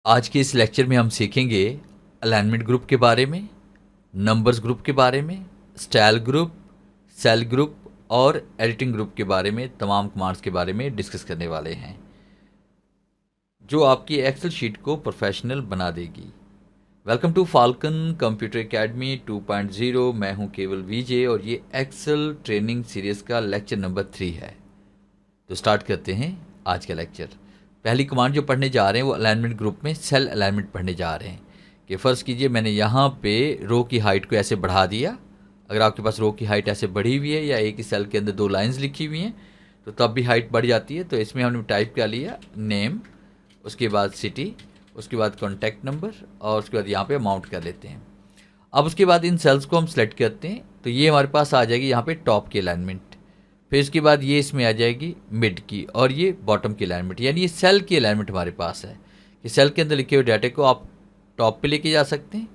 आज के इस लेक्चर में हम सीखेंगे अलाइनमेंट ग्रुप के बारे में, नंबर्स ग्रुप के बारे में, स्टाइल ग्रुप, सेल ग्रुप और एडिटिंग ग्रुप के बारे में, तमाम कमांड्स के बारे में डिस्कस करने वाले हैं जो आपकी एक्सेल शीट को प्रोफेशनल बना देगी। Welcome to Falcon computer academy 2.0। मैं हूं केवल विजय और ये एक्सेल ट्रेनिंग सीरीज़ का लेक्चर नंबर 3 है। तो स्टार्ट करते हैं आज का लेक्चर। पहली कमांड जो पढ़ने जा रहे हैं वो अलाइनमेंट ग्रुप में सेल अलाइनमेंट पढ़ने जा रहे हैं। कि फ़र्ज़ कीजिए मैंने यहाँ पे रो की हाइट को ऐसे बढ़ा दिया। अगर आपके पास रो की हाइट ऐसे बढ़ी हुई है या एक ही सेल के अंदर 2 लाइंस लिखी हुई हैं तो तब भी हाइट बढ़ जाती है। तो इसमें हमने टाइप कर लिया नेम, उसके बाद सिटी, उसके बाद कॉन्टैक्ट नंबर और उसके बाद यहाँ पे अमाउंट कर लेते हैं। अब उसके बाद इन सेल्स को हम सेलेक्ट करते हैं तो ये हमारे पास आ जाएगी यहाँ पे टॉप की अलाइनमेंट। फिर इसके बाद ये इसमें आ जाएगी मिड की और ये बॉटम की अलाइनमेंट, यानी ये सेल की अलाइनमेंट हमारे पास है कि सेल के अंदर लिखे हुए डाटे को आप टॉप पे लेके जा सकते हैं,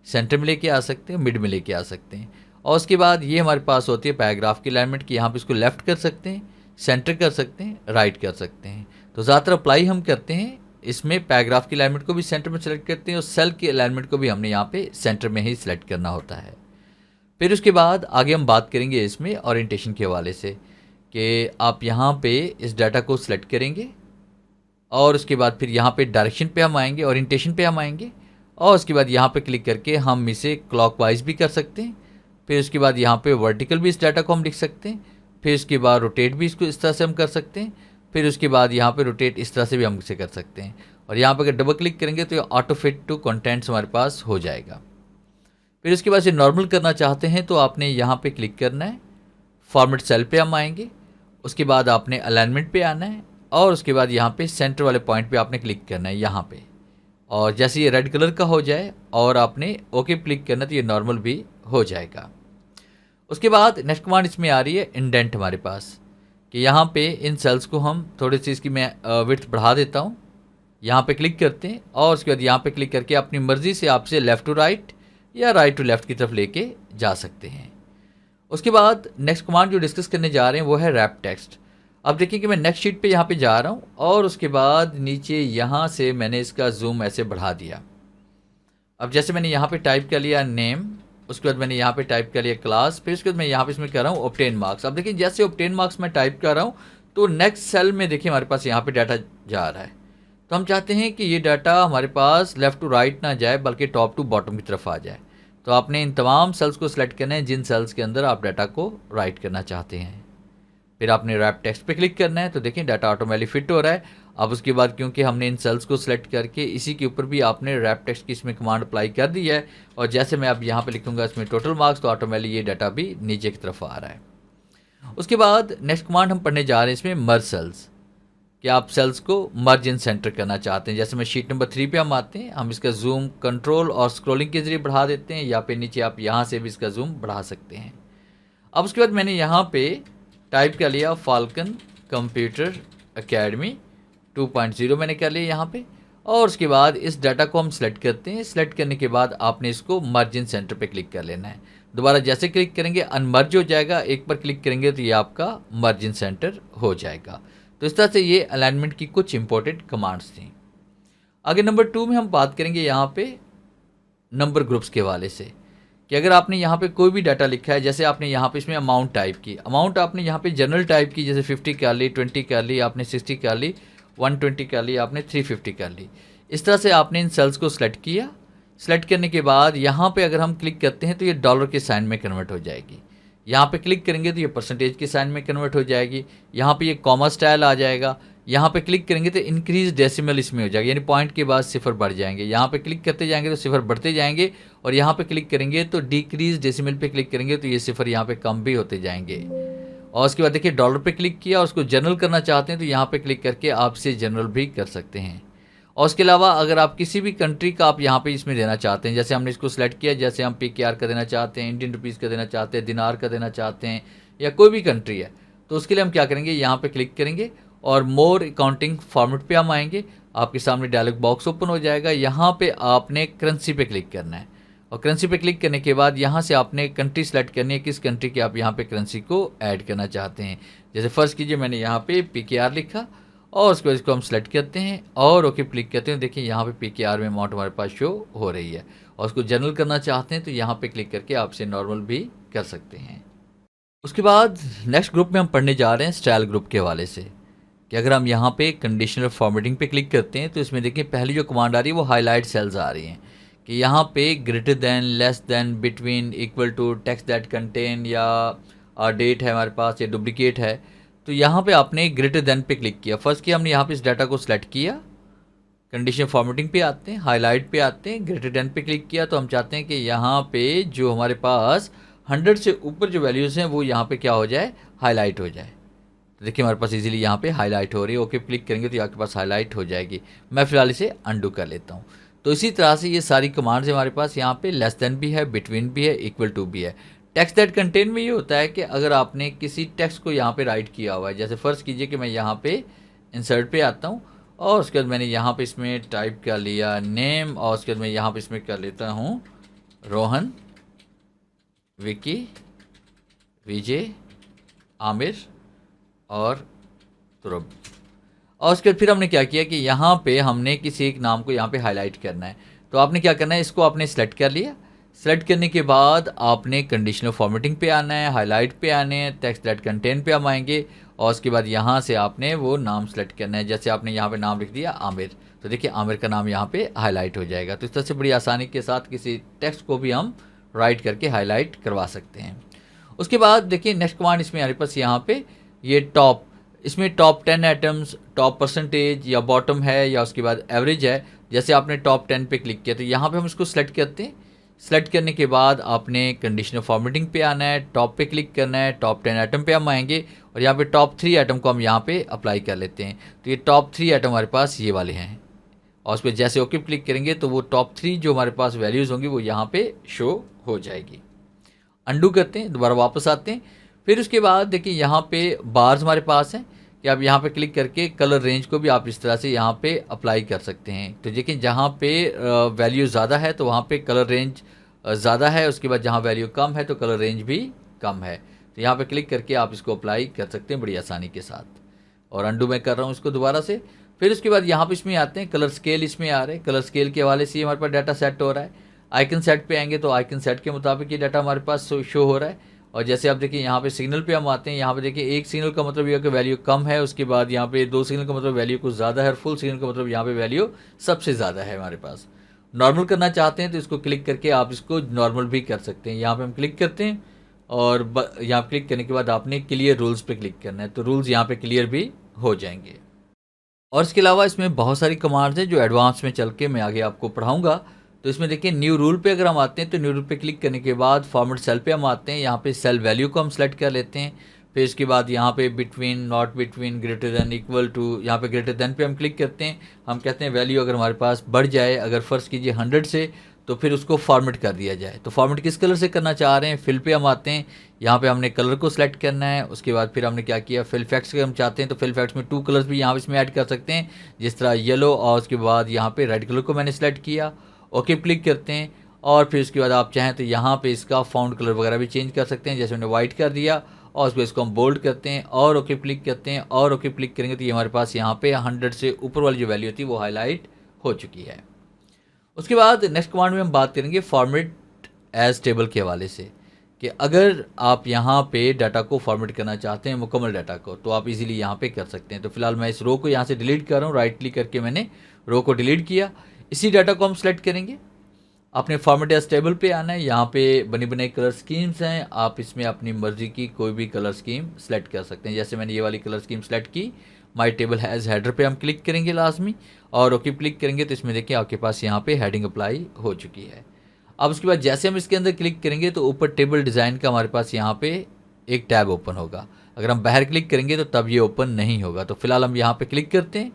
सेंटर में लेके आ सकते हैं, मिड में लेके आ सकते हैं। और उसके बाद ये हमारे पास होती है पैराग्राफ की अलाइनमेंट कि यहाँ पे इसको लेफ़्ट कर सकते हैं, सेंटर कर सकते हैं, राइट कर सकते हैं। तो ज़्यादातर अप्लाई हम करते हैं इसमें पैराग्राफ की अलाइनमेंट को भी सेंटर में सेलेक्ट करते हैं और सेल की अलाइनमेंट को भी हमने यहाँ पे सेंटर में ही सिलेक्ट करना होता है। फिर उसके बाद आगे हम बात करेंगे इसमें ओरिएंटेशन के हवाले से कि आप यहाँ पे इस डाटा को सिलेक्ट करेंगे और उसके बाद फिर यहाँ पे डायरेक्शन पे हम आएंगे, ओरिएंटेशन पे हम आएंगे और उसके बाद यहाँ पे क्लिक करके हम इसे क्लॉकवाइज भी कर सकते हैं। फिर उसके बाद यहाँ पे वर्टिकल भी इस डाटा को हम लिख सकते हैं। फिर उसके बाद रोटेट भी इसको इस तरह से हम कर सकते हैं। फिर उसके बाद यहाँ पे रोटेट इस तरह से भी हम इसे कर सकते हैं। और यहाँ पर अगर डबल क्लिक करेंगे तो ये ऑटो फिट टू कंटेंट्स हमारे पास हो जाएगा। फिर उसके बाद इसे नॉर्मल करना चाहते हैं तो आपने यहाँ पे क्लिक करना है, फॉर्मेट सेल पे हम आएंगे, उसके बाद आपने अलाइनमेंट पे आना है और उसके बाद यहाँ पे सेंटर वाले पॉइंट पे आपने क्लिक करना है यहाँ पे। और जैसे ये रेड कलर का हो जाए और आपने ओके क्लिक करना तो ये नॉर्मल भी हो जाएगा। उसके बाद नेक्स्ट कमांड इसमें आ रही है इंडेंट हमारे पास कि यहाँ पे इन सेल्स को हम थोड़ी सी इसकी मैं विड्थ बढ़ा देता हूँ। यहाँ पे क्लिक करते हैं और उसके बाद यहाँ पे क्लिक करके अपनी मर्ज़ी से आपसे लेफ़्ट टू राइट या राइट टू लेफ़्ट की तरफ लेके जा सकते हैं। उसके बाद नेक्स्ट कमांड जो डिस्कस करने जा रहे हैं वो है रैप टेक्स्ट। अब देखिए कि मैं नेक्स्ट शीट पे यहाँ पे जा रहा हूँ और उसके बाद नीचे यहाँ से मैंने इसका जूम ऐसे बढ़ा दिया। अब जैसे मैंने यहाँ पे टाइप कर लिया नेम, उसके बाद मैंने यहाँ पे टाइप कर लिया क्लास, फिर उसके बाद मैं यहाँ पे इसमें कर रहा हूँ ऑब्टेन मार्क्स। अब देखिए जैसे ऑब्टेन मार्क्स मैं टाइप कर रहा हूँ तो नेक्स्ट सेल में देखिए हमारे पास यहाँ पे डाटा जा रहा है। तो हम चाहते हैं कि ये डाटा हमारे पास लेफ़्ट टू राइट ना जाए बल्कि टॉप टू बॉटम की तरफ आ जाए। तो आपने इन तमाम सेल्स को सिलेक्ट करना है जिन सेल्स के अंदर आप डाटा को राइट करना चाहते हैं। फिर आपने रैप टेक्स्ट पे क्लिक करना है तो देखिए डाटा ऑटोमेटिकली फिट हो रहा है। अब उसके बाद क्योंकि हमने इन सेल्स को सिलेक्ट करके इसी के ऊपर भी आपने रैप टेक्स्ट की इसमें कमांड अप्लाई कर दी है और जैसे मैं अब यहाँ पे लिखूँगा इसमें टोटल मार्क्स तो ऑटोमेटिकली ये डाटा भी नीचे की तरफ आ रहा है। उसके बाद नेक्स्ट कमांड हम पढ़ने जा रहे हैं इसमें मर्ज सेल्स कि आप सेल्स को मर्ज इन सेंटर करना चाहते हैं। जैसे मैं शीट नंबर 3 पे हम आते हैं, हम इसका जूम कंट्रोल और स्क्रॉलिंग के जरिए बढ़ा देते हैं या पे नीचे आप यहाँ से भी इसका जूम बढ़ा सकते हैं। अब उसके बाद मैंने यहाँ पे टाइप कर लिया फाल्कन कंप्यूटर एकेडमी 2.0 मैंने कर लिया यहाँ पे और उसके बाद इस डाटा को हम सिलेक्ट करते हैं। सिलेक्ट करने के बाद आपने इसको मर्ज इन सेंटर पे क्लिक कर लेना है। दोबारा जैसे क्लिक करेंगे अनमर्ज हो जाएगा, एक बार क्लिक करेंगे तो ये आपका मर्ज इन सेंटर हो जाएगा। तो इस तरह से ये अलाइनमेंट की कुछ इंपॉर्टेंट कमांड्स थी। आगे नंबर 2 में हम बात करेंगे यहाँ पे नंबर ग्रुप्स के हवाले से कि अगर आपने यहाँ पे कोई भी डाटा लिखा है, जैसे आपने यहाँ पे इसमें अमाउंट टाइप की, अमाउंट आपने यहाँ पे जनरल टाइप की, जैसे 50 कर ली, 20 कर ली, आपने 60 कर ली, 120 कर ली, आपने 350 कर ली। इस तरह से आपने इन सेल्स को सिलेक्ट किया। सिलेक्ट करने के बाद यहाँ पे अगर हम क्लिक करते हैं तो ये डॉलर के साइन में कन्वर्ट हो जाएगी। यहाँ पे क्लिक करेंगे तो ये परसेंटेज के साइन में कन्वर्ट हो जाएगी। यहाँ पे ये कॉमा स्टाइल आ जाएगा। यहाँ पे क्लिक करेंगे तो इंक्रीज डेसिमल इसमें हो जाएगा, यानी पॉइंट के बाद सिफर बढ़ जाएंगे। यहाँ पे क्लिक करते जाएंगे तो सिफर बढ़ते जाएंगे और यहाँ पे क्लिक करेंगे तो डिक्रीज डेसिमल पे क्लिक करेंगे तो ये सिफर यहाँ पे कम भी होते जाएंगे। और उसके बाद देखिए डॉलर पे क्लिक किया और उसको जनरल करना चाहते हैं तो यहाँ पे क्लिक करके आप इसे जनरल भी कर सकते हैं। और उसके अलावा अगर आप किसी भी कंट्री का आप यहाँ पे इसमें देना चाहते हैं, जैसे हमने इसको सिलेक्ट किया, जैसे हम PKR का देना चाहते हैं, इंडियन रुपीज़ का देना चाहते हैं, दिनार का देना चाहते हैं या कोई भी कंट्री है, तो उसके लिए हम क्या करेंगे, यहाँ पे क्लिक करेंगे और मोर अकाउंटिंग फॉर्मेट पे हम आएंगे। आपके सामने डायलॉग बॉक्स ओपन हो जाएगा। यहाँ पे आपने करेंसी पे क्लिक करना है और करेंसी पे क्लिक करने के बाद यहाँ से आपने कंट्री सेलेक्ट करनी है, किस कंट्री की आप यहाँ पे करेंसी को ऐड करना चाहते हैं। जैसे फ़र्ज़ कीजिए मैंने यहाँ पे PKR लिखा और उसके बाद इसको हम सेलेक्ट करते हैं और ओके क्लिक करते हैं। देखिए यहाँ पे पीकेआर में अमाउंट हमारे पास शो हो रही है। और उसको जनरल करना चाहते हैं तो यहाँ पे क्लिक करके आप इसे नॉर्मल भी कर सकते हैं। उसके बाद नेक्स्ट ग्रुप में हम पढ़ने जा रहे हैं स्टाइल ग्रुप के हवाले से, कि अगर हम यहाँ पे कंडीशनल फॉर्मेटिंग पे क्लिक करते हैं तो इसमें देखिए पहली जो कमांड आ रही है वो हाईलाइट सेल्स आ रही हैं, कि यहाँ पे greater than, less than, between, equal to, text that contain या डेट है हमारे पास या डुप्लीकेट है। तो यहाँ पे आपने ग्रेटर देन पे क्लिक किया। फर्स्ट किया हमने यहाँ पे इस डाटा को सिलेक्ट किया, कंडीशन फॉर्मेटिंग पे आते हैं, हाईलाइट पे आते हैं, ग्रेटर देन पे क्लिक किया। तो हम चाहते हैं कि यहाँ पे जो हमारे पास 100 से ऊपर जो वैल्यूज़ हैं वो यहाँ पे क्या हो जाए, हाईलाइट हो जाए। तो देखिए हमारे पास इजीली यहाँ पे हाईलाइट हो रही है। ओके क्लिक करेंगे तो आपके पास हाईलाइट हो जाएगी। मैं फिलहाल इसे अंडू कर लेता हूँ। तो इसी तरह से ये सारी कमांड्स हमारे पास यहाँ पे लेस देन भी है, बिटवीन भी है, इक्वल टू भी है। टेक्स्ट दैट कंटेन में ये होता है कि अगर आपने किसी टेक्स्ट को यहाँ पे राइट किया हुआ है, जैसे फ़र्ज़ कीजिए कि मैं यहाँ पे इंसर्ट पे आता हूँ और उसके बाद मैंने यहाँ पे इसमें टाइप कर लिया नेम, और उसके बाद मैं यहाँ पे इसमें कर लेता हूँ रोहन, विकी, विजय, आमिर और तुरब। और उसके बाद फिर हमने क्या किया कि यहाँ पे हमने किसी एक नाम को यहाँ पे हाईलाइट करना है। तो आपने क्या करना है, इसको आपने सेलेक्ट कर लिया। सेलेक्ट करने के बाद आपने कंडीशनल फॉर्मेटिंग पे आना है, हाईलाइट पे आने हैं, टेक्स्ट दैट कंटेन पे हम आएंगे और उसके बाद यहाँ से आपने वो नाम सेलेक्ट करना है। जैसे आपने यहाँ पे नाम लिख दिया आमिर, तो देखिए आमिर का नाम यहाँ पे हाईलाइट हो जाएगा। तो इस तरह से बड़ी आसानी के साथ किसी टेक्स्ट को भी हम राइट करके हाईलाइट करवा सकते हैं। उसके बाद देखिए नेक्स्ट कमांड इसमें हमारे पास यहाँ पे ये टॉप, इसमें टॉप 10 आइटम्स, टॉप परसेंटेज या बॉटम है या उसके बाद एवरेज है। जैसे आपने टॉप 10 पे क्लिक किया तो यहाँ पे हम इसको सेलेक्ट करते हैं। सेलेक्ट करने के बाद आपने कंडीशनल फॉर्मेटिंग पे आना है, टॉप पे क्लिक करना है, टॉप 10 आइटम पे हम आएंगे और यहाँ पे टॉप 3 आइटम को हम यहाँ पे अप्लाई कर लेते हैं। तो ये टॉप 3 आइटम हमारे पास ये वाले हैं और उस पर जैसे ओके क्लिक करेंगे तो वो टॉप 3 जो हमारे पास वैल्यूज़ होंगी वो यहाँ पे शो हो जाएगी। अंडू करते हैं, दोबारा वापस आते हैं। फिर उसके बाद देखिए यहाँ पे बार्स हमारे पास हैं कि आप यहाँ पे क्लिक करके कलर रेंज को भी आप इस तरह से यहाँ पे अप्लाई कर सकते हैं। तो देखिए जहाँ पे वैल्यू ज़्यादा है तो वहाँ पे कलर रेंज ज़्यादा है, उसके बाद जहाँ वैल्यू कम है तो कलर रेंज भी कम है। तो यहाँ पे क्लिक करके आप इसको अप्लाई कर सकते हैं बड़ी आसानी के साथ। और अंडू मैं कर रहा हूँ इसको दोबारा से। फिर उसके बाद यहाँ पे इसमें आते हैं, कलर स्केल इसमें आ रहे हैं। कलर स्केल के हवाले से हमारे पास डाटा सेट हो रहा है। आइकन सेट पे आएंगे तो आइकन सेट के मुताबिक ये डाटा हमारे पास शो हो रहा है। और जैसे आप देखिए यहाँ पे सिग्नल पे हम आते हैं, यहाँ पे देखिए एक सिग्नल का मतलब ये है कि वैल्यू कम है, उसके बाद यहाँ पे 2 सिग्नल का मतलब वैल्यू कुछ ज़्यादा है और फुल सिग्नल का मतलब यहाँ पे वैल्यू सबसे ज़्यादा है हमारे पास। नॉर्मल करना चाहते हैं तो इसको क्लिक करके आप इसको नॉर्मल भी कर सकते हैं। यहाँ पे हम क्लिक करते हैं और यहाँ क्लिक करने के बाद आपने क्लियर रूल्स पे क्लिक करना है, तो रूल्स यहाँ पे क्लियर भी हो जाएंगे। और इसके अलावा इसमें बहुत सारी कमांड्स हैं जो एडवांस में चल के मैं आगे आपको पढ़ाऊँगा। तो इसमें देखिए न्यू रूल पे अगर हम आते हैं तो न्यू रूल पे क्लिक करने के बाद फॉर्मेट सेल पे हम आते हैं। यहाँ पे सेल वैल्यू को हम सेलेक्ट कर लेते हैं। फिर इसके बाद यहाँ पे between, not between, greater than, equal to, यहाँ पे ग्रेटर देन पे हम क्लिक करते हैं। हम कहते हैं वैल्यू अगर हमारे पास बढ़ जाए, अगर फ़र्ज़ कीजिए 100 से, तो फिर उसको फॉर्मेट कर दिया जाए। तो फॉर्मेट किस कलर से करना चाह रहे हैं, फिल पे हम आते हैं। यहाँ पे हमने कलर को सिलेक्ट करना है। उसके बाद फिर हमने क्या किया, फिल फैक्ट्स के हम चाहते हैं तो फिल फैक्ट्स में 2 कलर्स भी यहाँ इसमें ऐड कर सकते हैं, जिस तरह येलो और उसके बाद यहाँ पे रेड कलर को मैंने सेलेक्ट किया। ओके क्लिक करते हैं और फिर उसके बाद आप चाहें तो यहाँ पे इसका फाउंड कलर वगैरह भी चेंज कर सकते हैं। जैसे मैंने वाइट कर दिया और उसको इसको हम बोल्ड करते हैं और ओके क्लिक करते हैं और ओके क्लिक करेंगे तो ये हमारे पास यहाँ पे 100 से ऊपर वाली जो वैल्यू थी वो हाईलाइट हो चुकी है। उसके बाद नेक्स्ट कमांड में हम बात करेंगे फॉर्मेट एज टेबल के हवाले से, कि अगर आप यहाँ पे डाटा को फॉर्मेट करना चाहते हैं, मुकम्मल डाटा को, तो आप इजीली यहाँ पे कर सकते हैं। तो फिलहाल मैं इस रो को यहाँ से डिलीट कर रहा हूँ। राइट क्लिक करके मैंने रो को डिलीट किया। इसी डाटा को हम सेलेक्ट करेंगे, अपने फॉर्मेट एज टेबल पे आना है। यहाँ पे बनी बनाई कलर स्कीम्स हैं, आप इसमें अपनी मर्जी की कोई भी कलर स्कीम सेलेक्ट कर सकते हैं। जैसे मैंने ये वाली कलर स्कीम सेलेक्ट की। माई टेबल हैज़ हेडर पे हम क्लिक करेंगे लाजमी और ओके क्लिक करेंगे तो इसमें देखिए आपके पास यहाँ पे हेडिंग अप्लाई हो चुकी है। अब उसके बाद जैसे हम इसके अंदर क्लिक करेंगे तो ऊपर टेबल डिज़ाइन का हमारे पास यहाँ पे एक टैब ओपन होगा। अगर हम बाहर क्लिक करेंगे तो तब ये ओपन नहीं होगा। तो फिलहाल हम यहाँ पे क्लिक करते हैं,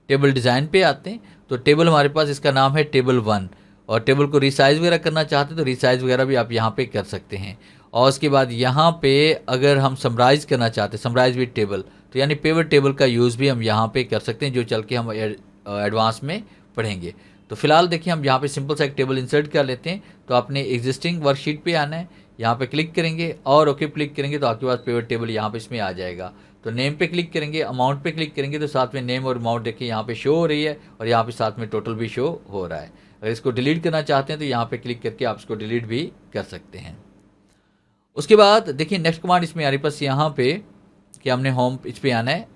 टेबल डिज़ाइन पे आते हैं। तो टेबल हमारे पास इसका नाम है टेबल 1 और टेबल को रिसाइज़ वगैरह करना चाहते हैं तो रिसाइज़ वगैरह भी आप यहाँ पे कर सकते हैं। और उसके बाद यहाँ पे अगर हम समराइज़ करना चाहते हैं, समराइज़ विद टेबल, तो यानी पिवट टेबल का यूज़ भी हम यहाँ पे कर सकते हैं, जो चल के हम एडवांस में पढ़ेंगे। तो फिलहाल देखिए हम यहाँ पे सिंपल सा एक टेबल इंसर्ट कर लेते हैं। तो आपने एग्जिस्टिंग वर्कशीट पे आना है, यहाँ पे क्लिक करेंगे और ओके क्लिक करेंगे तो आपके पास पिवट टेबल यहाँ पे इसमें आ जाएगा। तो नेम पे क्लिक करेंगे, अमाउंट पे क्लिक करेंगे तो साथ में नेम और अमाउंट देखिए यहाँ पे शो हो रही है और यहाँ पे साथ में टोटल भी शो हो रहा है। अगर इसको डिलीट करना चाहते हैं तो यहाँ पे क्लिक करके आप इसको डिलीट भी कर सकते हैं। उसके बाद देखिए नेक्स्ट कमांड इसमें हमारे पास यहाँ पे कि हमने होम इस पर आना है,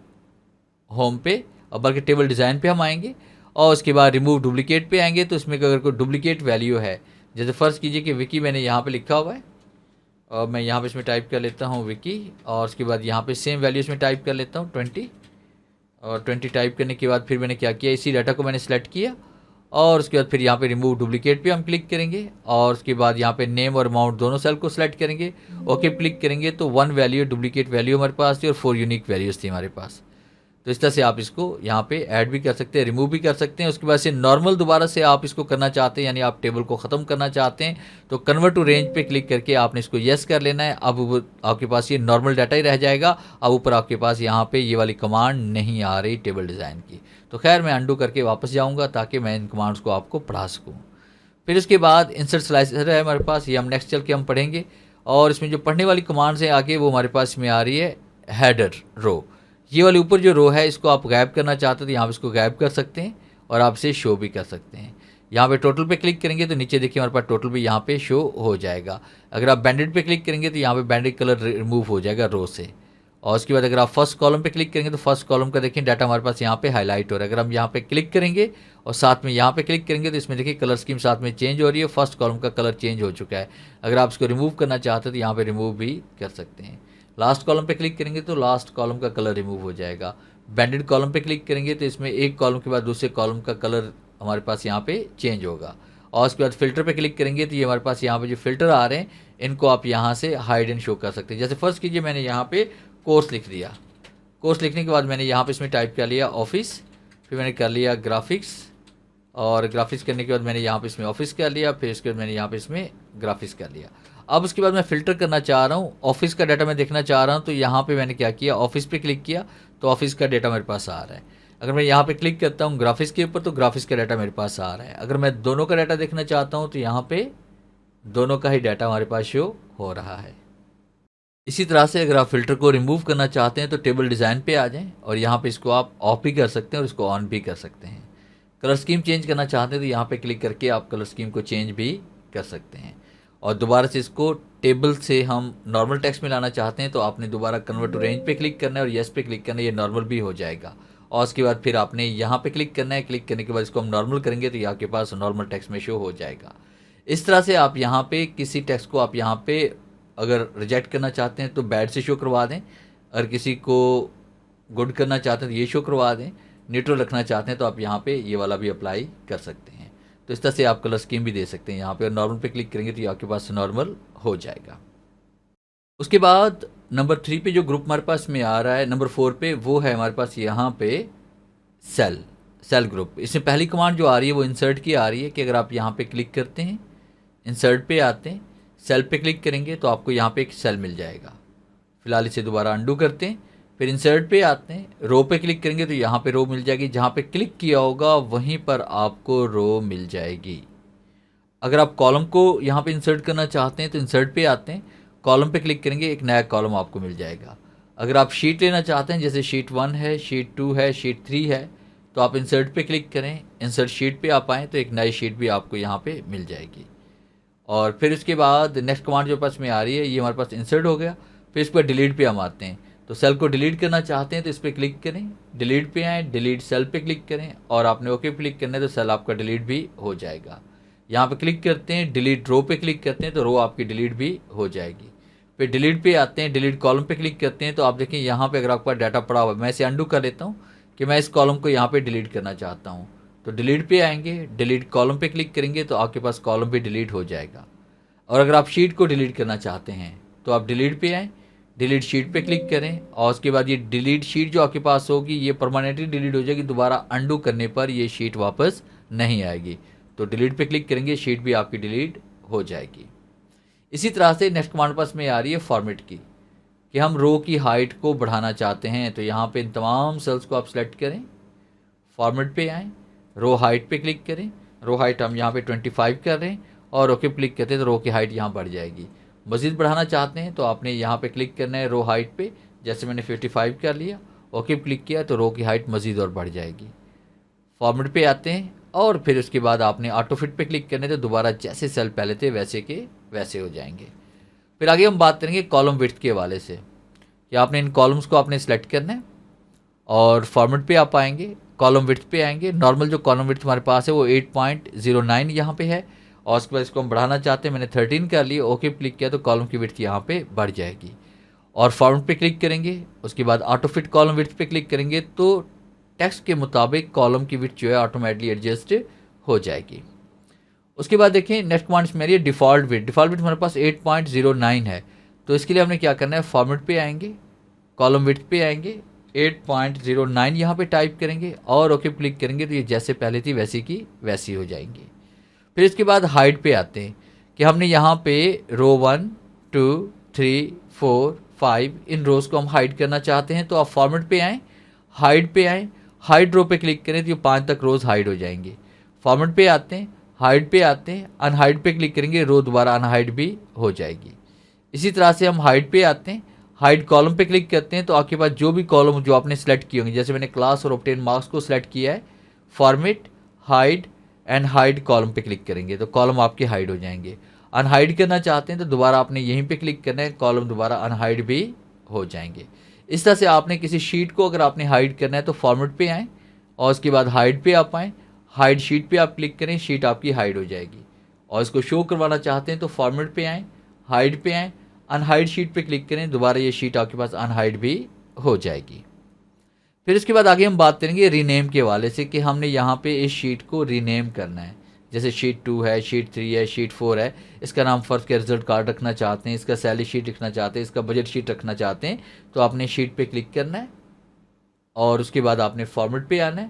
होम पे और बल्कि टेबल डिज़ाइन पे हम आएंगे और उसके बाद रिमूव डुप्लीकेट पे आएंगे। तो इसमें अगर कोई डुप्लीकेट वैल्यू है, जैसे फ़र्ज़ कीजिए कि विकी मैंने यहाँ पे लिखा हुआ है और मैं यहाँ पे इसमें टाइप कर लेता हूँ विकी और उसके बाद यहाँ पे सेम वैल्यू इसमें टाइप कर लेता हूँ 20 और 20 टाइप करने के बाद फिर मैंने क्या किया, इसी डाटा को मैंने सेलेक्ट किया और उसके बाद फिर यहाँ पे रिमूव डुप्लीकेट पे हम क्लिक करेंगे और उसके बाद यहाँ पे नेम और अमाउंट दोनों सेल को सिलेक्ट करेंगे, ओके क्लिक करेंगे तो 1 वैल्यू डुप्लीकेट वैल्यू हमारे पास थी और 4 यूनिक वैल्यूज़ थी हमारे पास। तो इस तरह से आप इसको यहाँ पे ऐड भी कर सकते हैं, रिमूव भी कर सकते हैं। उसके बाद से नॉर्मल दोबारा से आप इसको करना चाहते हैं, यानी आप टेबल को ख़त्म करना चाहते हैं तो कन्वर्ट टू रेंज पे क्लिक करके आपने इसको येस कर लेना है। अब आपके पास ये नॉर्मल डाटा ही रह जाएगा। अब ऊपर आपके पास यहाँ पे ये वाली कमांड नहीं आ रही टेबल डिज़ाइन की। तो खैर मैं अंडू करके वापस जाऊँगा ताकि मैं इन कमांड्स को आपको पढ़ा सकूँ। फिर उसके बाद इंसर्ट स्लाइसर है हमारे पास, ये हम नेक्स्ट चल के हम पढ़ेंगे और इसमें जो पढ़ने वाली कमांड्स हैं आगे वो हमारे पास में आ रही है हेडर रो। ये वाली ऊपर जो रो है इसको आप गायब करना चाहते हो तो यहाँ पे इसको गायब कर सकते हैं और आप इसे शो भी कर सकते हैं। यहाँ पे टोटल पे क्लिक करेंगे तो नीचे देखिए हमारे पास टोटल भी यहाँ पे शो हो जाएगा। अगर आप बैंडेड पे क्लिक करेंगे तो यहाँ पे बैंडेड कलर रिमूव हो जाएगा रो से। और उसके बाद अगर आप फर्स्ट कॉलम पे क्लिक करेंगे तो फर्स्ट कॉलम का देखिए डाटा हमारे पास यहाँ पे हाईलाइट हो रहा है। अगर हम यहाँ पे क्लिक करेंगे और साथ में यहाँ पे क्लिक करेंगे तो इसमें देखिए कलर स्कीम साथ में चेंज हो रही है, फर्स्ट कॉलम का कलर चेंज हो चुका है। अगर आप इसको रिमूव करना चाहते हैं तो यहाँ पे रिमूव भी कर सकते हैं। लास्ट कॉलम पे क्लिक करेंगे तो लास्ट कॉलम का कलर रिमूव हो जाएगा। बैंडेड कॉलम पे क्लिक करेंगे तो इसमें एक कॉलम के बाद दूसरे कॉलम का कलर हमारे पास यहाँ पे चेंज होगा। और उसके बाद फिल्टर पे क्लिक करेंगे तो ये हमारे पास यहाँ पे जो फिल्टर आ रहे हैं इनको आप यहाँ से हाइड एंड शो कर सकते हैं। जैसे फर्स्ट कीजिए मैंने यहाँ पे कोर्स लिख दिया, कोर्स लिखने के बाद मैंने यहाँ पे इसमें टाइप कर लिया ऑफिस, फिर मैंने कर लिया ग्राफिक्स और ग्राफिक्स करने के बाद मैंने यहाँ पे इसमें ऑफिस कर लिया, फिर इसके बाद मैंने यहाँ पे इसमें ग्राफिक्स कर लिया। अब उसके बाद मैं फ़िल्टर करना चाह रहा हूँ, ऑफिस का डाटा मैं देखना चाह रहा हूँ तो यहाँ पे मैंने क्या किया, ऑफिस पे क्लिक किया तो ऑफिस का डाटा मेरे पास आ रहा है। अगर मैं यहाँ पे क्लिक करता हूँ ग्राफिक्स के ऊपर तो ग्राफिक्स का डाटा मेरे पास आ रहा है। अगर मैं दोनों का डाटा देखना चाहता हूँ तो यहाँ पे दोनों का ही डाटा हमारे पास शो हो रहा है। इसी तरह से अगर आप फ़िल्टर को रिमूव करना चाहते हैं तो टेबल डिज़ाइन पे आ जाएं और यहाँ पे इसको आप ऑफ भी कर सकते हैं और इसको ऑन भी कर सकते हैं। कलर स्कीम चेंज करना चाहते हैं तो यहाँ पे क्लिक करके आप कलर स्कीम को चेंज भी कर सकते हैं। और दोबारा से इसको टेबल से हम नॉर्मल टेक्स्ट में लाना चाहते हैं तो आपने दोबारा कन्वर्ट टू रेंज पे क्लिक करना है और येस पे क्लिक करना है, ये नॉर्मल भी हो जाएगा। और उसके बाद फिर आपने यहाँ पे क्लिक करना है, क्लिक करने के बाद इसको हम नॉर्मल करेंगे तो ये आपके पास नॉर्मल टेक्स्ट में शो हो जाएगा। इस तरह से आप यहाँ पे किसी टेक्स्ट को आप यहाँ पे अगर रिजेक्ट करना चाहते हैं तो बैड से शो करवा दें, अगर किसी को गुड करना चाहते हैं तो ये शो करवा दें, न्यूट्रल रखना चाहते हैं तो आप यहाँ पे ये वाला भी अप्लाई कर सकते हैं। तो इस तरह से आप कलर स्कीम भी दे सकते हैं। यहाँ पे नॉर्मल पे क्लिक करेंगे तो ये आपके पास नॉर्मल हो जाएगा। उसके बाद नंबर 3 पे जो ग्रुप हमारे पास में आ रहा है, नंबर 4 पे वो है हमारे पास यहाँ पे सेल ग्रुप। इसमें पहली कमांड जो आ रही है वो इंसर्ट की आ रही है कि अगर आप यहाँ पे क्लिक करते हैं, इंसर्ट पे आते हैं, सेल पे क्लिक करेंगे तो आपको यहाँ पे एक सेल मिल जाएगा। फिलहाल इसे दोबारा अंडू करते हैं, फिर इंसर्ट पे आते हैं, रो पे क्लिक करेंगे तो यहाँ पे रो मिल जाएगी। जहाँ पे क्लिक किया होगा वहीं पर आपको रो मिल जाएगी। अगर आप कॉलम को यहाँ पे इंसर्ट करना चाहते हैं तो इंसर्ट पे आते हैं, कॉलम पे क्लिक करेंगे, एक नया कॉलम आपको मिल जाएगा। अगर आप शीट लेना चाहते हैं, जैसे शीट 1 है, शीट 2 है, शीट 3 है, तो आप इंसर्ट पे क्लिक करें, इंसर्ट शीट पे आप आएँ तो एक नई शीट भी आपको यहाँ पे मिल जाएगी। और फिर उसके बाद नेक्स्ट कमांड जो पास में आ रही है ये हमारे पास इंसर्ट हो गया। फिर इस पर डिलीट पे हम आते हैं, तो सेल को डिलीट करना चाहते हैं तो इस पर क्लिक करें, डिलीट पे आएँ, डिलीट सेल पे क्लिक करें और आपने ओके क्लिक करना है तो सेल आपका डिलीट भी हो जाएगा। यहाँ पे क्लिक करते हैं, डिलीट रो पे क्लिक करते हैं तो रो आपकी डिलीट भी हो जाएगी। फिर डिलीट पे आते हैं, डिलीट कॉलम पे क्लिक करते हैं तो आप देखें यहाँ पे अगर आपका डाटा पड़ा हुआ है, मैं इसे अंडू कर लेता हूँ कि मैं इस कॉलम को यहाँ पे डिलीट करना चाहता हूँ। तो डिलीट पे आएंगे, डिलीट कॉलम पे क्लिक करेंगे तो आपके पास कॉलम भी डिलीट हो जाएगा। और अगर आप शीट को डिलीट करना चाहते हैं तो आप डिलीट पे आएँ, डिलीट शीट पे क्लिक करें और उसके बाद ये डिलीट शीट जो आपके पास होगी ये परमानेंटली डिलीट हो जाएगी। दोबारा अंडू करने पर ये शीट वापस नहीं आएगी। तो डिलीट पे क्लिक करेंगे, शीट भी आपकी डिलीट हो जाएगी। इसी तरह से नेक्स्ट कमांड पास में आ रही है फॉर्मेट की, कि हम रो की हाइट को बढ़ाना चाहते हैं। तो यहाँ पे इन तमाम सेल्स को आप सेलेक्ट करें, फॉर्मेट पे आएँ, रो हाइट पे क्लिक करें, रो हाइट हम यहाँ पे 25 कर रहे हैं और ओके क्लिक करते हैं तो रो की हाइट यहाँ बढ़ जाएगी। मज़ीद बढ़ाना चाहते हैं तो आपने यहाँ पे क्लिक करना है रो हाइट पे, जैसे मैंने 55 कर लिया, ओके क्लिक किया तो रो की हाइट मज़ीद और बढ़ जाएगी। फॉर्मेट पे आते हैं और फिर उसके बाद आपने ऑटो फिट पे क्लिक करने तो दोबारा जैसे सेल पहले थे वैसे के वैसे हो जाएंगे। फिर आगे हम बात करेंगे कॉलम विड्थ के हवाले से कि आपने इन कॉलम्स को आपने सेलेक्ट करना है और फॉर्मेट पे आप आएंगे, कॉलम विड्थ पे आएंगे। नॉर्मल जो कॉलम विड्थ हमारे पास है वो 8.09 यहाँ पे है और उसके बाद इसको हम बढ़ाना चाहते हैं, मैंने 13 कर लिया, ओके क्लिक किया तो कॉलम की विड्थ यहाँ पे बढ़ जाएगी। और फॉर्मेट पे क्लिक करेंगे, उसके बाद ऑटो फिट कॉलम विड्थ पे क्लिक करेंगे तो टेक्स्ट के मुताबिक कॉलम की विड्थ जो है ऑटोमेटिकली एडजस्ट हो जाएगी। उसके बाद देखें नेक्स्ट कमांड इसमें है डिफ़ॉल्ट विड्थ हमारे पास 8.09 है, तो इसके लिए हमने क्या करना है, फॉर्मेट पे आएंगे, कॉलम विड्थ पे आएंगे, 8.09 यहाँ पे टाइप करेंगे और ओके क्लिक करेंगे तो ये जैसे पहले थी वैसी की वैसी हो जाएंगी। फिर इसके बाद हाइट पे आते हैं कि हमने यहाँ पे रो 1 2 3 4 5 इन रोज़ को हम हाइड करना चाहते हैं, तो आप फॉर्मेट पे आएँ, हाइड पे आएँ, हाइड रो पे क्लिक करें तो ये 5 तक रोज़ हाइड हो जाएंगे। फॉर्मेट पे आते हैं, हाइड पे आते हैं, अनहाइड पे क्लिक करेंगे, रो दोबारा अनहाइड भी हो जाएगी। इसी तरह से हम हाइड पे आते हैं, हाइड कॉलम पे क्लिक करते हैं तो आपके पास जो भी कॉलम जो आपने सेलेक्ट किए होंगे, जैसे मैंने क्लास और ऑब्टेन मार्क्स को सिलेक्ट किया है, format hide and hide column पे क्लिक करेंगे तो कॉलम आपके हाइड हो जाएंगे। अनहाइड करना चाहते हैं तो दोबारा आपने यहीं पे क्लिक करना है, कॉलम दोबारा अनहाइड भी हो जाएंगे। इस तरह से आपने किसी शीट को अगर आपने हाइड करना है तो फॉर्मेट पे आएँ और उसके बाद हाइड पे आप आएँ, हाइड शीट पे आप क्लिक करें, शीट आपकी हाइड हो जाएगी। और इसको शो करवाना चाहते हैं तो फॉर्मेट पे आएँ, हाइड पे आएँ, अनहाइड शीट पे क्लिक करें, दोबारा ये शीट आपके पास अनहाइड भी हो जाएगी। फिर इसके बाद आगे हम बात करेंगे रीनेम के हवाले से कि हमने यहाँ पे इस शीट को रीनेम करना है। जैसे शीट 2 है, शीट 3 है, शीट 4 है, इसका नाम फर्स्ट के रिजल्ट कार्ड रखना चाहते हैं, इसका सैलरी शीट रखना चाहते हैं, इसका बजट शीट रखना चाहते हैं, तो आपने शीट पे क्लिक करना है और उसके बाद आपने फॉर्मेट पे आना है,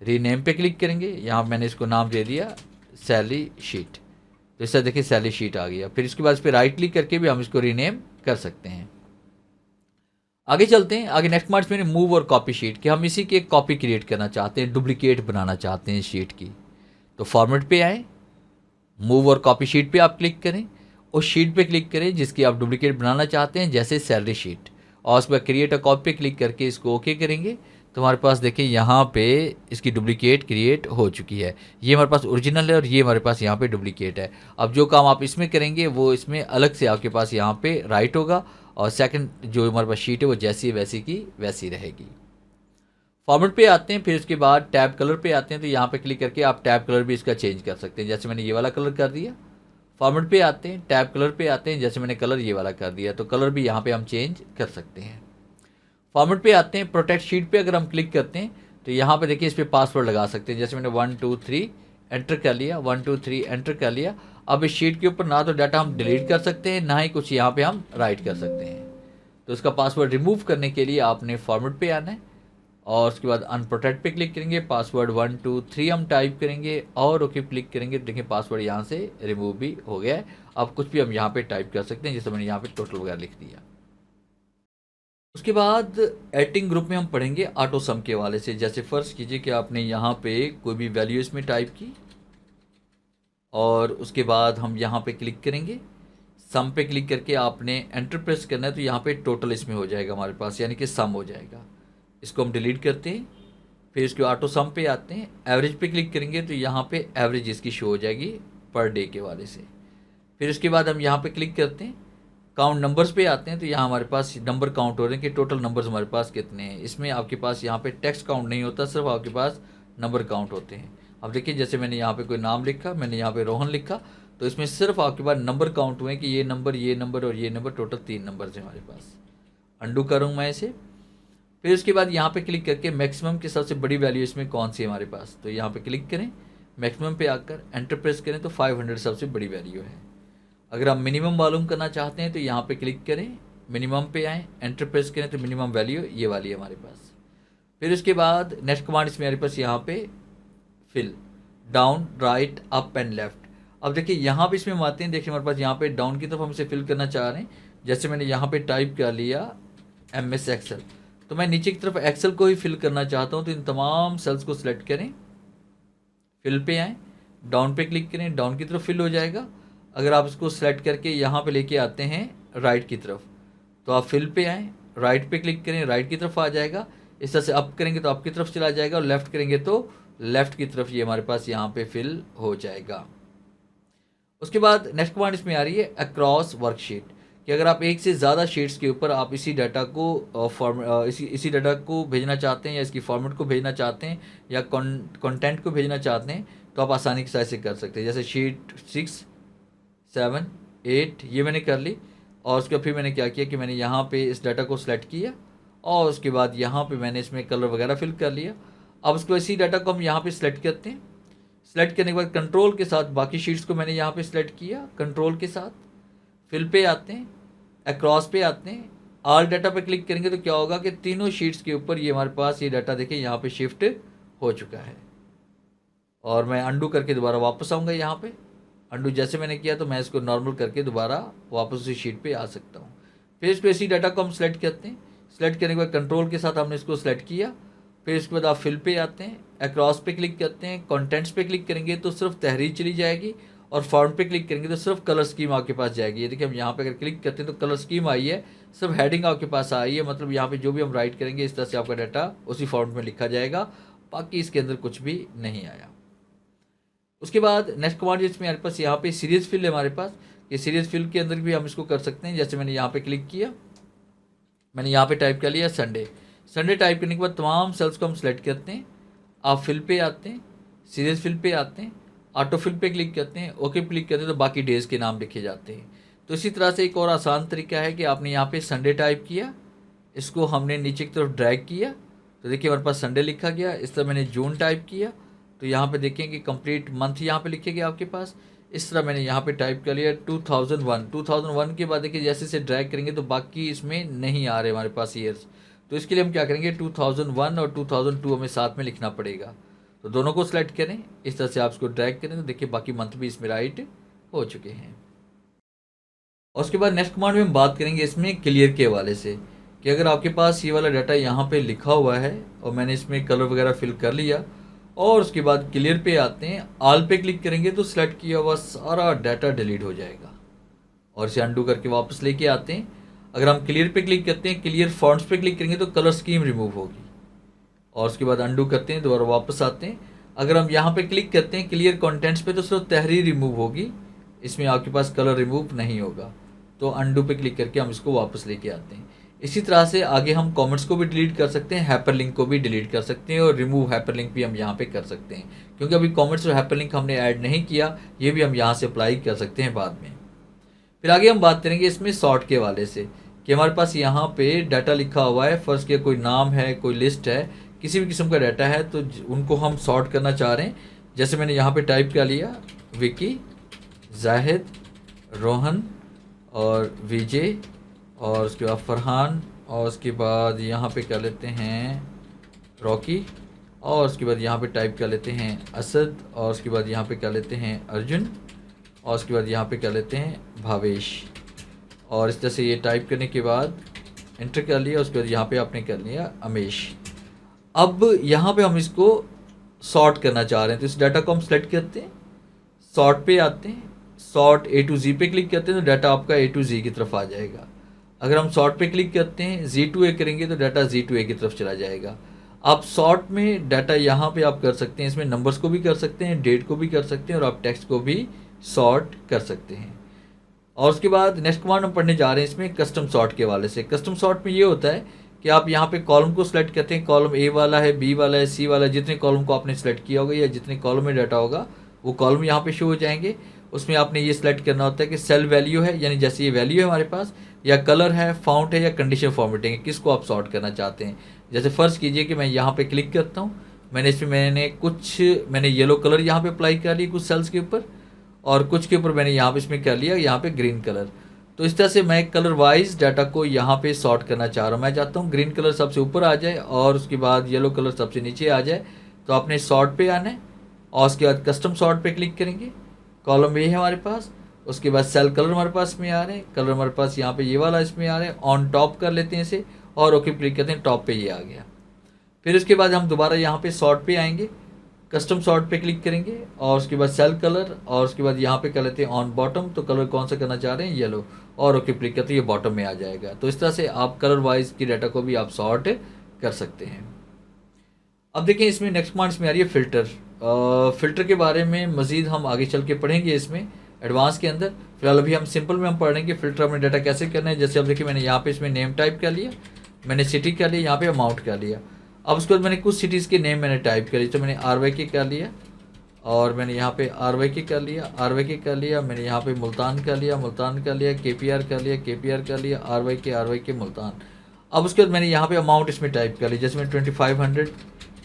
रीनेम पे क्लिक करेंगे, यहाँ मैंने इसको नाम दे दिया सैलरी शीट, तो इससे देखिए सैलरी शीट आ गया। फिर इसके बाद इस पर राइट क्लिक करके भी हम इसको रीनेम कर सकते हैं। आगे चलते हैं, आगे नेक्स्ट मार्च में मूव और कॉपी शीट कि हम इसी की एक कॉपी क्रिएट करना चाहते हैं, डुप्लीकेट बनाना चाहते हैं शीट की। तो फॉर्मेट पे आए, मूव और कॉपी शीट पे आप क्लिक करें, उस शीट पे क्लिक करें जिसकी आप डुप्लीकेट बनाना चाहते हैं, जैसे सैलरी शीट, और उस पर क्रिएट अ कॉपी पे क्लिक करके इसको ओके करेंगे तो हमारे पास देखिए यहाँ पे इसकी डुप्लीकेट क्रिएट हो चुकी है। ये हमारे पास ओरिजिनल है और ये हमारे पास यहाँ पे डुप्लीकेट है। अब जो काम आप इसमें करेंगे वो इसमें अलग से आपके पास यहाँ पे राइट होगा और सेकंड जो हमारे पास शीट है वो जैसी वैसी की वैसी रहेगी। फॉर्मेट पे आते हैं, फिर उसके बाद टैब कलर पे आते हैं, तो यहाँ पे क्लिक करके आप टैब कलर भी इसका चेंज कर सकते हैं, जैसे मैंने ये वाला कलर कर दिया। फॉर्मेट पे आते हैं, टैब कलर पे आते हैं, जैसे मैंने कलर ये वाला कर दिया, तो कलर भी यहाँ पे हम चेंज कर सकते हैं। फॉर्मेट पे आते हैं, प्रोटेक्ट शीट पे अगर हम क्लिक करते हैं तो यहाँ पे देखिए इस पर पासवर्ड लगा सकते हैं, जैसे मैंने 1 2 3 एंटर कर लिया, 1 2 3 एंटर कर लिया। अब इस शीट के ऊपर ना तो डाटा हम डिलीट कर सकते हैं, ना ही कुछ यहाँ पे हम राइट कर सकते हैं। तो इसका पासवर्ड रिमूव करने के लिए आपने फॉर्मेट पे आना है और उसके बाद अनप्रोटेक्ट पे क्लिक करेंगे, पासवर्ड 1 2 3 हम टाइप करेंगे और ओके क्लिक करेंगे, देखिए पासवर्ड यहाँ से रिमूव भी हो गया है। अब कुछ भी हम यहाँ पे टाइप कर सकते हैं, जैसे मैंने यहाँ पे टोटल वगैरह लिख दिया। उसके बाद एडिटिंग ग्रुप में हम पढ़ेंगे ऑटो सम के हवाले से। जैसे फर्ज कीजिए कि आपने यहाँ पे कोई भी वैल्यू इसमें टाइप की और उसके बाद हम यहाँ पे क्लिक करेंगे, सम पे क्लिक करके आपने एंटर प्रेस करना है, तो यहाँ पे टोटल इसमें हो जाएगा हमारे पास, यानी कि सम हो जाएगा। इसको हम डिलीट करते हैं, फिर इसके ऑटो सम पे आते हैं, एवरेज पे क्लिक करेंगे तो यहाँ पे एवरेज इसकी शो हो जाएगी पर डे के वाले से। फिर उसके बाद हम यहाँ पे क्लिक करते हैं, काउंट नंबर्स पे आते हैं, तो यहाँ हमारे पास नंबर काउंट हो रहे हैं कि टोटल नंबर्स हमारे पास कितने हैं। इसमें आपके पास यहाँ पे टेक्स्ट काउंट नहीं होता, सिर्फ आपके पास नंबर काउंट होते हैं। अब देखिए जैसे मैंने यहाँ पे कोई नाम लिखा, मैंने यहाँ पे रोहन लिखा, तो इसमें सिर्फ आपके पास नंबर काउंट हुए हैं कि ये नंबर और ये नंबर, टोटल 3 नंबर हैं हमारे पास। अंडू करूँ मैं इसे, फिर उसके बाद यहाँ पे क्लिक करके मैक्सिमम की सबसे बड़ी वैल्यू इसमें कौन सी है हमारे पास, तो यहाँ पे क्लिक करें, मैक्सिमम पे आकर एंटर प्रेस करें तो 500 सबसे बड़ी वैल्यू है। अगर आप मिनिमम मालूम करना चाहते हैं तो यहाँ पे क्लिक करें, मिनिमम पे आएँ, एंटर प्रेस करें तो मिनिमम वैल्यू ये वाली है हमारे पास। फिर उसके बाद नेक्स्ट कमांड इसमें हमारे पास यहाँ पे fill down right up and left. अब देखिए यहाँ पे इसमें हम आते हैं, देखिए हमारे पास यहाँ पे डाउन की तरफ हम इसे फिल करना चाह रहे हैं, जैसे मैंने यहाँ पे टाइप कर लिया MS एक्सेल, तो मैं नीचे की तरफ एक्सेल को ही फिल करना चाहता हूँ, तो इन तमाम सेल्स को सिलेक्ट करें, फिल पे आएँ, डाउन पे क्लिक करें, डाउन की तरफ फिल हो जाएगा। अगर आप इसको सेलेक्ट करके यहाँ पे लेके आते हैं राइट की तरफ, तो आप फिल पे आएँ, राइट पे क्लिक करें, राइट की तरफ आ जाएगा। इस तरह से अप करेंगे तो अप की तरफ चला जाएगा, और लेफ़्ट करेंगे तो लेफ़्ट की तरफ ये हमारे पास यहाँ पे फिल हो जाएगा। उसके बाद नेक्स्ट कमांड इसमें आ रही है अक्रॉस वर्कशीट, कि अगर आप एक से ज़्यादा शीट्स के ऊपर आप इसी डाटा को इसी डाटा को भेजना चाहते हैं, या इसकी फॉर्मेट को भेजना चाहते हैं, या कंटेंट को भेजना चाहते हैं, तो आप आसानी के साथ इसे कर सकते हैं। जैसे शीट 6, 7, 8 ये मैंने कर ली, और उसके फिर मैंने क्या किया कि मैंने यहाँ पे इस डाटा को सिलेक्ट किया, और उसके बाद यहाँ पे मैंने इसमें कलर वगैरह फिल कर लिया। अब उसको इसी डाटा को हम यहाँ पे सिलेक्ट करते हैं। सिलेक्ट करने के बाद कंट्रोल के साथ बाकी शीट्स को मैंने यहाँ पे सिलेक्ट किया, कंट्रोल के साथ फिल पे आते हैं, अक्रॉस पे आते हैं, ऑल डाटा पे क्लिक करेंगे तो क्या होगा कि तीनों शीट्स के ऊपर ये हमारे पास ये डाटा देखें यहाँ पे शिफ्ट हो चुका है। और मैं अंडू करके दोबारा वापस आऊँगा यहाँ पे, अंडू जैसे मैंने किया तो मैं इसको नॉर्मल करके दोबारा वापस उसी शीट पे आ सकता हूँ। फिर इसको इसी डाटा को हम सेलेक्ट करते हैं, सेलेक्ट करने के बाद कंट्रोल के साथ हमने इसको सेलेक्ट किया। फिर इसके बाद आप फिल पे आते हैं, अक्रॉस पे क्लिक करते हैं, कंटेंट्स पे क्लिक करेंगे तो सिर्फ तहरीर चली जाएगी, और फॉर्म पे क्लिक करेंगे तो सिर्फ कलर स्कीम आपके पास जाएगी। ये देखिए हम यहाँ पे अगर क्लिक करते हैं तो कलर स्कीम आई है, सिर्फ हेडिंग आपके पास आई है, मतलब यहाँ पे जो भी हम राइट करेंगे इस तरह से आपका डाटा उसी फॉर्म में लिखा जाएगा, बाकी इसके अंदर कुछ भी नहीं आया। उसके बाद नेक्स्ट कमांड जिसमें हमारे पास यहाँ पे सीरीज फिल है हमारे पास, ये सीरीज फिल के अंदर भी हम इसको कर सकते हैं। जैसे मैंने यहाँ पे क्लिक किया, मैंने यहाँ पे टाइप कर लिया संडे, संडे टाइप करने के बाद तमाम सेल्स को हम सेलेक्ट करते हैं, आप फिल पे आते हैं, सीरीज फिल पे आते हैं, ऑटो फिल पे क्लिक करते हैं, ओके पे क्लिक करते हैं तो बाकी डेज़ के नाम लिखे जाते हैं। तो इसी तरह से एक और आसान तरीका है कि आपने यहाँ पे संडे टाइप किया, इसको हमने नीचे की तरफ ड्रैग किया तो देखिए हमारे पास संडे लिखा गया। इस तरह मैंने जून टाइप किया तो यहाँ पे देखें कि कंप्लीट मंथ यहाँ पे लिखेगा आपके पास। इस तरह मैंने यहाँ पे टाइप कर लिया 2001 के बाद देखिए जैसे से ड्रैग करेंगे तो बाकी इसमें नहीं आ रहे हमारे पास ईयर्स, तो इसके लिए हम क्या करेंगे 2001 और 2002 हमें साथ में लिखना पड़ेगा। तो दोनों को सिलेक्ट करें, इस तरह से आप इसको ड्रैग करें तो देखिए बाकी मंथ भी इसमें राइट हो चुके हैं। और उसके बाद नेक्स्ट कमांड में हम बात करेंगे इसमें क्लियर के हवाले से, कि अगर आपके पास ये वाला डाटा यहाँ पे लिखा हुआ है और मैंने इसमें कलर वगैरह फिल कर लिया और उसके बाद क्लियर पे आते हैं, ऑल पे क्लिक करेंगे तो सिलेक्ट किया हुआ सारा डाटा डिलीट हो जाएगा। और इसे अंडू करके वापस लेके आते हैं, अगर हम क्लियर पे क्लिक करते हैं, क्लियर फॉन्ट्स पे क्लिक करेंगे तो कलर स्कीम रिमूव होगी। और उसके बाद अंडू करते हैं, दोबारा वापस आते हैं, अगर हम यहाँ पे क्लिक करते हैं क्लियर कंटेंट्स पे तो सिर्फ तहरीर रिमूव होगी, इसमें आपके पास कलर रिमूव नहीं होगा। तो अंडू पे क्लिक करके हम इसको वापस लेके आते हैं। इसी तरह से आगे हम कमेंट्स को भी डिलीट कर सकते हैं, हाइपरलिंक को भी डिलीट कर सकते हैं, और रिमूव हाइपरलिंक भी हम यहाँ पे कर सकते हैं, क्योंकि अभी कमेंट्स और हाइपरलिंक हमने ऐड नहीं किया, ये भी हम यहाँ से अप्लाई कर सकते हैं बाद में। फिर आगे हम बात करेंगे इसमें सॉर्ट के हवाले से, कि हमारे पास यहाँ पे डाटा लिखा हुआ है, फर्स्ट के कोई नाम है, कोई लिस्ट है, किसी भी किस्म का डाटा है, तो उनको हम सॉर्ट करना चाह रहे हैं। जैसे मैंने यहाँ पे टाइप कर लिया विकी, जाहिद, रोहन और विजय, और उसके बाद फरहान, और उसके बाद यहाँ पे कर लेते हैं रॉकी, और उसके बाद यहाँ पे टाइप कर लेते हैं असद, और उसके बाद यहाँ पे कर लेते हैं अर्जुन, और उसके बाद यहाँ पे कर लेते हैं भावेश। और इस तरह से ये टाइप करने के बाद एंटर कर लिया, उसके बाद यहाँ पे आपने कर लिया अमेश। अब यहाँ पे हम इसको सॉर्ट करना चाह रहे हैं, तो इस डाटा को हम सेलेक्ट करते हैं, सॉर्ट पे आते हैं, सॉर्ट A to Z पे क्लिक करते हैं तो डाटा आपका A to Z की तरफ आ जाएगा। अगर हम सॉर्ट पे क्लिक करते हैं Z to A करेंगे तो डाटा Z to A की तरफ चला जाएगा। आप सॉर्ट में डाटा यहाँ पे आप कर सकते हैं, इसमें नंबर्स को भी कर सकते हैं, डेट को भी कर सकते हैं, और आप टेक्स्ट को भी सॉर्ट कर सकते हैं। और उसके बाद नेक्स्ट कमांड हम पढ़ने जा रहे हैं इसमें कस्टम सॉर्ट के हवाले से। कस्टम सॉर्ट में ये होता है कि आप यहाँ पे कॉलम को सिलेक्ट करते हैं, कॉलम A वाला है, B वाला है, C वाला है, जितने कॉलम को आपने सेलेक्ट किया होगा या जितने कॉलम में डाटा होगा वो कॉलम यहाँ पे शो हो जाएंगे। उसमें आपने ये सिलेक्ट करना होता है कि सेल वैल्यू है, यानी जैसे ये वैल्यू है हमारे पास, या कलर है, फाउंट है, या कंडीशन फॉर्मेटिंग है, किसको आप सॉर्ट करना चाहते हैं। जैसे फ़र्ज़ कीजिए कि मैं यहाँ पे क्लिक करता हूँ, मैंने इसमें मैंने येलो कलर यहाँ पे अप्लाई कर लिया कुछ सेल्स के ऊपर, और कुछ के ऊपर मैंने यहाँ पे इसमें कर लिया यहाँ पे ग्रीन कलर। तो इस तरह से मैं कलर वाइज डाटा को यहाँ पे सॉर्ट करना चाह रहा हूँ। मैं चाहता हूँ ग्रीन कलर सबसे ऊपर आ जाए और उसके बाद येलो कलर सबसे नीचे आ जाए। तो आपने सॉर्ट पे आना है और उसके बाद कस्टम सॉर्ट पे क्लिक करेंगे, कॉलम ये है हमारे पास, उसके बाद सेल कलर हमारे पास में आ रहे हैं, कलर हमारे पास यहाँ पे ये वाला इसमें आ रहे हैं, ऑन टॉप कर लेते हैं इसे और ओके क्लिक करते हैं, टॉप पे ये आ गया। फिर उसके बाद हम दोबारा यहाँ पे सॉर्ट पे आएंगे कस्टम सॉर्ट पे क्लिक करेंगे और उसके बाद सेल कलर और उसके बाद यहाँ पे कर लेते हैं ऑन बॉटम, तो कलर कौन सा करना चाह रहे हैं, येलो, और ओके क्लिक करते हैं, ये बॉटम में आ जाएगा। तो इस तरह से आप कलर वाइज की डाटा को भी आप सॉर्ट कर सकते हैं। अब देखिए इसमें नेक्स्ट कमांड्स में आ रही है फ़िल्टर। फ़िल्टर के बारे में मज़ीद हम आगे चल के पढ़ेंगे इसमें एडवांस के अंदर। फिलहाल अभी हम सिंपल में हम पढ़ लेंगे फ़िल्टर अपने डाटा कैसे करना है। जैसे अब देखिए मैंने यहाँ पे इसमें नेम टाइप कर लिया, मैंने सिटी कर लिया, यहाँ पे अमाउंट कर लिया। अब उसके बाद मैंने कुछ सिटीज़ के नेम मैंने टाइप कर लिए, तो मैंने RYK कर लिया और मैंने यहाँ पे RYK कर लिया, RYK कर लिया, मैंने यहाँ पे मुल्तान कर लिया, मुल्तान कर लिया, KPR कर लिया, KPR कर लिया, RYK मुल्तान। अब उसके बाद मैंने यहाँ पे अमाउंट इसमें टाइप कर ली, जैसे मैं 2500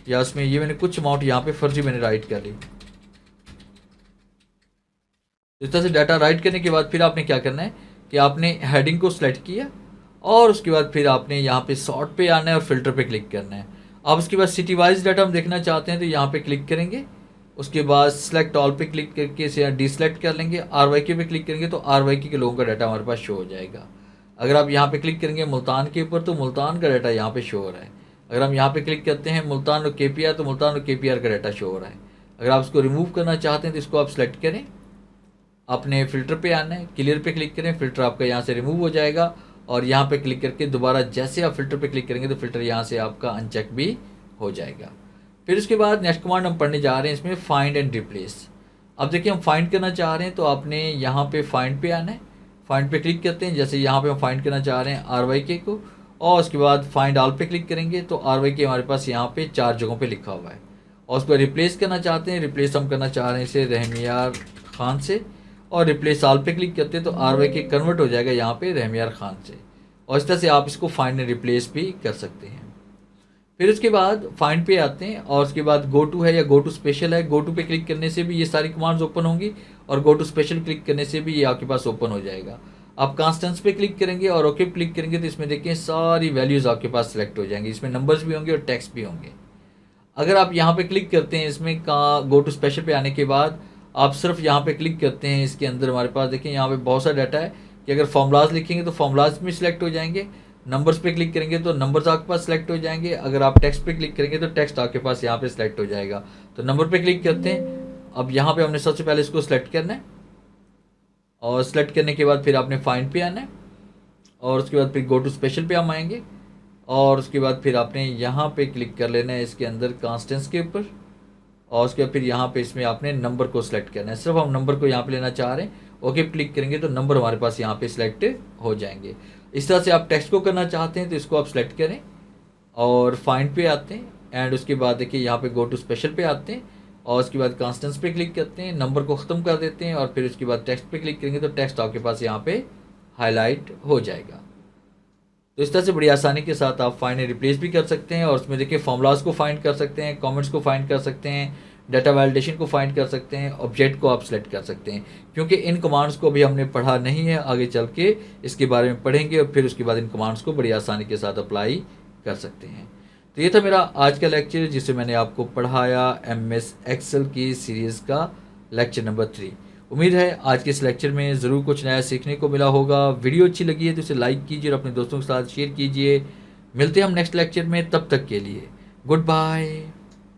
या उसमें ये मैंने कुछ अमाउंट यहाँ पे फर्जी मैंने राइट कर ली। इस तरह से डाटा राइट करने के बाद फिर आपने क्या करना है कि आपने हेडिंग को सिलेक्ट किया और उसके बाद फिर आपने यहाँ पे सॉर्ट पे आना है और फिल्टर पे क्लिक करना है। अब उसके बाद सिटी वाइज डाटा हम देखना चाहते हैं तो यहाँ पे क्लिक करेंगे, उसके बाद सिलेक्ट ऑल पे क्लिक करके इसे डिसलेक्ट कर लेंगे, RYK पे क्लिक करेंगे तो RYK के लोगों का डाटा हमारे पास शो हो जाएगा। अगर आप यहाँ पे क्लिक करेंगे मुल्तान के ऊपर तो मुल्तान का डाटा यहाँ पे शो हो रहा है। अगर हम यहाँ पे क्लिक करते हैं मुल्तान और KPR तो मुल्तान और KPR का डाटा शो हो रहा है। अगर आप इसको रिमूव करना चाहते हैं तो इसको आप सेलेक्ट करें, अपने फ़िल्टर पे आना है, क्लियर पे क्लिक करें, फ़िल्टर आपका यहाँ से रिमूव हो जाएगा और यहाँ पे क्लिक करके दोबारा जैसे आप फ़िल्टर पे क्लिक करेंगे तो फ़िल्टर यहाँ से आपका अनचेक भी हो जाएगा। फिर उसके बाद नेक्स्ट कमांड हम पढ़ने जा रहे हैं इसमें फाइंड एंड रिप्लेस। अब देखिए हम फाइंड करना चाह रहे हैं तो आपने यहाँ पे फाइंड पे आना है, फाइंड पे क्लिक करते हैं, जैसे यहाँ पे हम फाइंड करना चाह रहे हैं RYK को और उसके बाद फाइंड ऑल पे क्लिक करेंगे तो RYK हमारे पास यहाँ पे 4 जगहों पे लिखा हुआ है। और उसको रिप्लेस करना चाहते हैं, रिप्लेस हम करना चाह रहे हैं इसे रहमियार खान से और रिप्लेस ऑल पे क्लिक करते हैं तो RYK कन्वर्ट हो जाएगा यहाँ पे रहमियार खान से। और इस तरह से आप इसको फाइंड एंड रिप्लेस भी कर सकते हैं। फिर उसके बाद फाइंड पे आते हैं और उसके बाद गो टू है या गो टू स्पेशल है, गो टू पे क्लिक करने से भी ये सारी कमांड्स ओपन होंगी और गो टू स्पेशल क्लिक करने से भी ये आपके पास ओपन हो जाएगा। आप कॉन्स्टेंट्स पे क्लिक करेंगे और ओके क्लिक करेंगे तो इसमें देखिए सारी वैल्यूज़ आपके पास सिलेक्ट हो जाएंगी, इसमें नंबर्स भी होंगे और टेक्स्ट भी होंगे। अगर आप यहाँ पे क्लिक करते हैं इसमें गो टू स्पेशल पे आने के बाद आप सिर्फ यहाँ पे क्लिक करते हैं, इसके अंदर हमारे पास देखिए यहाँ पे बहुत सारा डाटा है कि अगर फॉर्मूलाज लिखेंगे तो फॉर्मूलाज भी सिलेक्ट हो जाएंगे, नंबर्स पे क्लिक करेंगे तो नंबर्स आपके पास सिलेक्ट हो जाएंगे, अगर आप टेक्स्ट पे क्लिक करेंगे तो टेक्स्ट आपके पास यहाँ पे सिलेक्ट हो जाएगा। तो नंबर पे क्लिक करते हैं, अब यहाँ पे हमने सबसे पहले इसको सिलेक्ट करना है और सिलेक्ट करने के बाद फिर आपने फाइंड पे आना है और उसके बाद फिर गो टू स्पेशल पे हम आएंगे और उसके बाद फिर आपने यहाँ पे क्लिक कर लेना है इसके अंदर कॉन्स्टेंट्स के ऊपर और उसके बाद फिर यहाँ पे इसमें आपने नंबर को सिलेक्ट करना है, सिर्फ हम नंबर को यहाँ पे लेना चाह रहे हैं। ओके क्लिक करेंगे तो नंबर हमारे पास यहाँ पे सिलेक्ट हो जाएंगे। इस तरह से आप टेक्स्ट को करना चाहते हैं तो इसको आप सिलेक्ट करें और फाइंड पे आते हैं एंड उसके बाद देखिए यहाँ पे गो टू स्पेशल पे आते हैं और उसके बाद कॉन्स्टेंट्स पे क्लिक करते हैं, नंबर को ख़त्म कर देते हैं और फिर उसके बाद टेक्स्ट पे क्लिक करेंगे तो टेक्स्ट आपके पास यहाँ पे हाईलाइट हो जाएगा। तो इस तरह से बड़ी आसानी के साथ आप फाइंड एंड रिप्लेस भी कर सकते हैं और उसमें देखिए फॉर्मूलाज को फाइंड कर सकते हैं, कमेंट्स को फाइंड कर सकते हैं, डाटा वैलिडेशन को फाइंड कर सकते हैं, ऑब्जेक्ट को आप सेलेक्ट कर सकते हैं। क्योंकि इन कमांड्स को अभी हमने पढ़ा नहीं है, आगे चल के इसके बारे में पढ़ेंगे और फिर उसके बाद इन कमांड्स को बड़ी आसानी के साथ अप्लाई कर सकते हैं। तो ये था मेरा आज का लेक्चर जिसे मैंने आपको पढ़ाया MS एक्सेल की सीरीज़ का लेक्चर नंबर 3। उम्मीद है आज के इस लेक्चर में ज़रूर कुछ नया सीखने को मिला होगा। वीडियो अच्छी लगी है तो इसे लाइक कीजिए और अपने दोस्तों के साथ शेयर कीजिए। मिलते हैं हम नेक्स्ट लेक्चर में, तब तक के लिए गुड बाय।